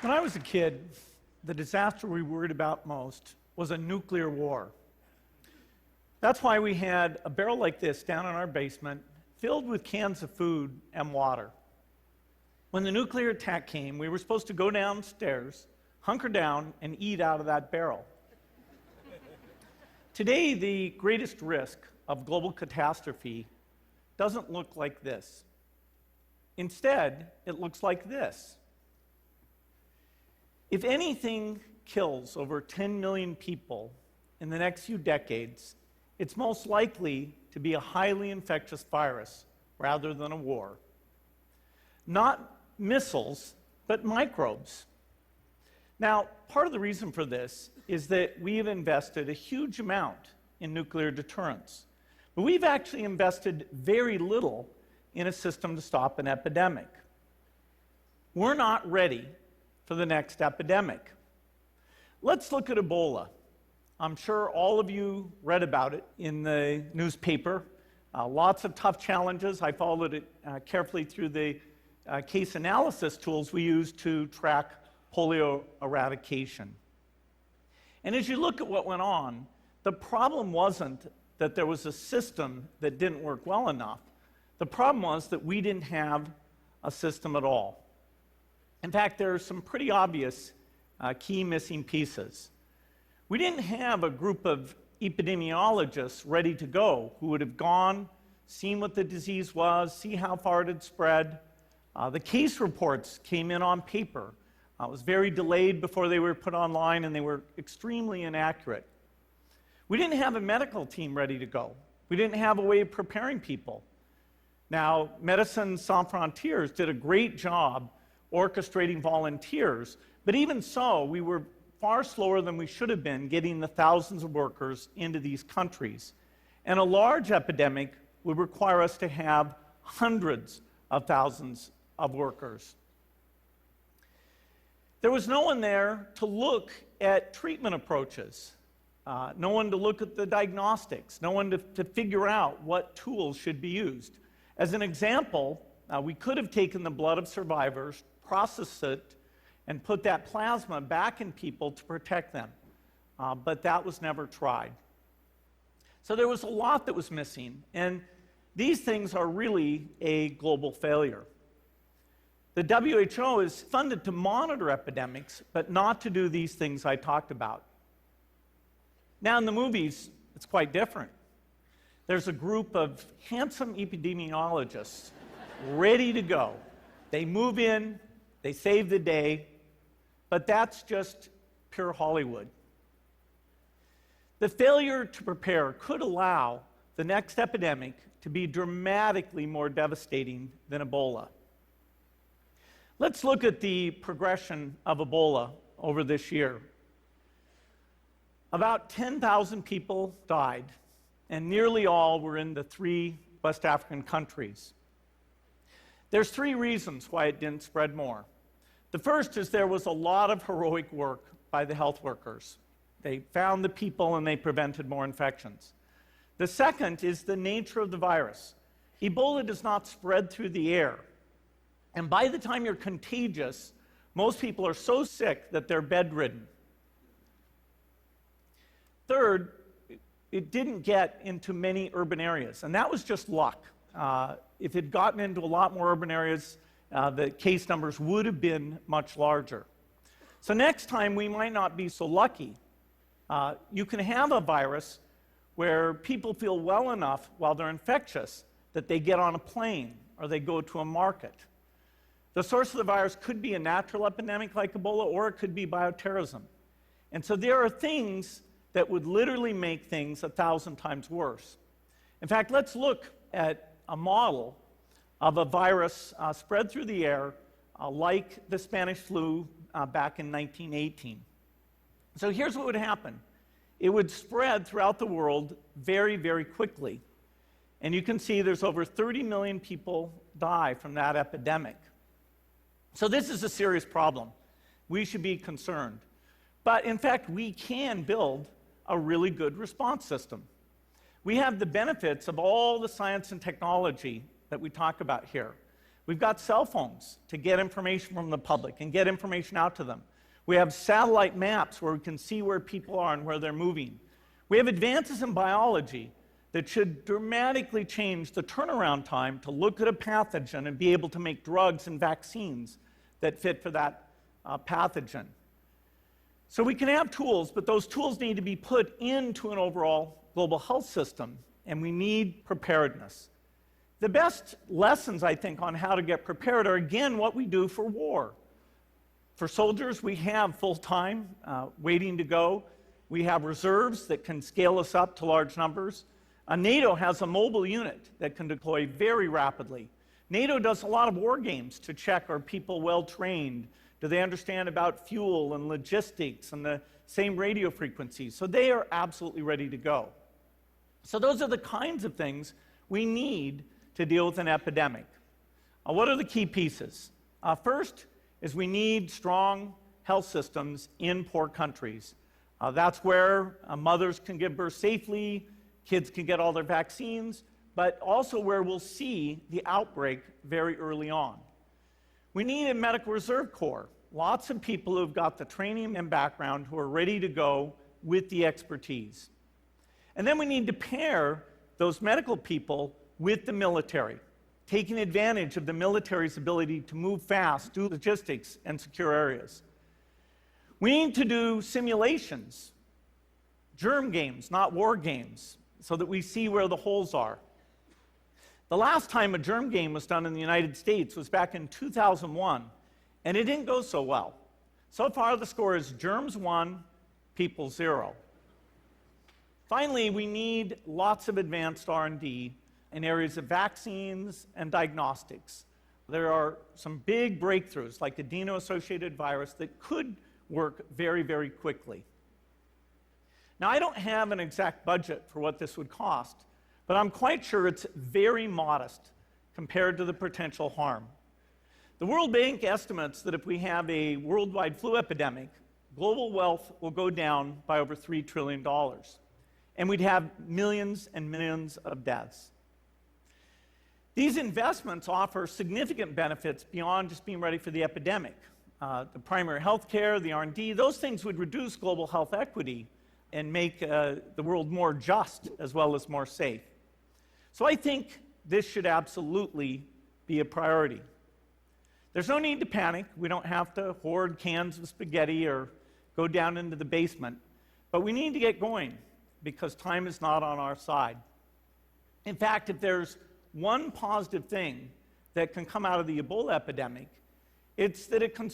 When I was a kid, the disaster we worried about most was a nuclear war. That's why we had a barrel like this down in our basement, filled with cans of food and water. When the nuclear attack came, we were supposed to go downstairs, hunker down, and eat out of that barrel. Today, the greatest risk of global catastrophe doesn't look like this. Instead, it looks like this. If anything kills over 10 million people in the next few decades, it's most likely to be a highly infectious virus rather than a war. Not missiles, but microbes. Now, part of the reason for this is that we've invested a huge amount in nuclear deterrence, but we've actually invested very little in a system to stop an epidemic. We're not ready for the next epidemic. Let's look at Ebola. I'm sure all of you read about it in the newspaper. Lots of tough challenges. I followed it carefully through the case analysis tools we use to track polio eradication. And as you look at what went on, the problem wasn't that there was a system that didn't work well enough. The problem was that we didn't have a system at all. In fact, there are some pretty obvious key missing pieces. We didn't have a group of epidemiologists ready to go who would have gone, seen what the disease was, see how far it had spread. The case reports came in on paper. It was very delayed before they were put online, and they were extremely inaccurate. We didn't have a medical team ready to go. We didn't have a way of preparing people. Now, Médecins Sans Frontières did a great job orchestrating volunteers, but even so, we were far slower than we should have been getting the thousands of workers into these countries. And a large epidemic would require us to have hundreds of thousands of workers. There was no one there to look at treatment approaches, no one to look at the diagnostics, no one to figure out what tools should be used. As an example, we could have taken the blood of survivors, processed it, and put that plasma back in people to protect them. But that was never tried. So there was a lot that was missing, and these things are really a global failure. The WHO is funded to monitor epidemics, but not to do these things I talked about. Now in the movies, it's quite different. There's a group of handsome epidemiologists ready to go. They move in, they save the day, but that's just pure Hollywood. The failure to prepare could allow the next epidemic to be dramatically more devastating than Ebola. Let's look at the progression of Ebola over this year. About 10,000 people died, and nearly all were in the 3 West African countries. There's 3 reasons why it didn't spread more. The first is there was a lot of heroic work by the health workers. They found the people and they prevented more infections. The second is the nature of the virus. Ebola does not spread through the air. And by the time you're contagious, most people are so sick that they're bedridden. Third, it didn't get into many urban areas, and that was just luck. If it had gotten into a lot more urban areas, the case numbers would have been much larger. So next time, we might not be so lucky. You can have a virus where people feel well enough while they're infectious that they get on a plane or they go to a market. The source of the virus could be a natural epidemic like Ebola, or it could be bioterrorism. And so there are things that would literally make things 1,000 times worse. In fact, let's look at a model of a virus spread through the air like the Spanish flu back in 1918. So here's what would happen. It would spread throughout the world very, very quickly. And you can see there's over 30 million people die from that epidemic. So this is a serious problem. We should be concerned. But in fact, we can build a really good response system. We have the benefits of all the science and technology that we talk about here. We've got cell phones to get information from the public and get information out to them. We have satellite maps where we can see where people are and where they're moving. We have advances in biology that should dramatically change the turnaround time to look at a pathogen and be able to make drugs and vaccines that fit for that pathogen. So we can have tools, but those tools need to be put into an overall global health system, and we need preparedness. The best lessons, I think, on how to get prepared are, again, what we do for war. For soldiers, we have full-time waiting to go. We have reserves that can scale us up to large numbers. NATO has a mobile unit that can deploy very rapidly. NATO does a lot of war games to check, are people well-trained? Do they understand about fuel and logistics and the same radio frequencies? So they are absolutely ready to go. So those are the kinds of things we need to deal with an epidemic. What are the key pieces? First is we need strong health systems in poor countries. That's where mothers can give birth safely, kids can get all their vaccines, but also where we'll see the outbreak very early on. We need a medical reserve corps, lots of people who've got the training and background who are ready to go with the expertise. And then we need to pair those medical people with the military, taking advantage of the military's ability to move fast, do logistics, and secure areas. We need to do simulations, germ games, not war games, so that we see where the holes are. The last time a germ game was done in the United States was back in 2001, and it didn't go so well. So far, the score is germs 1, people 0. Finally, we need lots of advanced R&D in areas of vaccines and diagnostics. There are some big breakthroughs, like adeno-associated virus, that could work very, very quickly. Now, I don't have an exact budget for what this would cost, but I'm quite sure it's very modest compared to the potential harm. The World Bank estimates that if we have a worldwide flu epidemic, global wealth will go down by over $3 trillion, and we'd have millions and millions of deaths. These investments offer significant benefits beyond just being ready for the epidemic. The primary health care, the R&D, those things would reduce global health equity and make the world more just as well as more safe. So I think this should absolutely be a priority. There's no need to panic. We don't have to hoard cans of spaghetti or go down into the basement. But we need to get going because time is not on our side. In fact, if there's one positive thing that can come out of the Ebola epidemic, it's that it can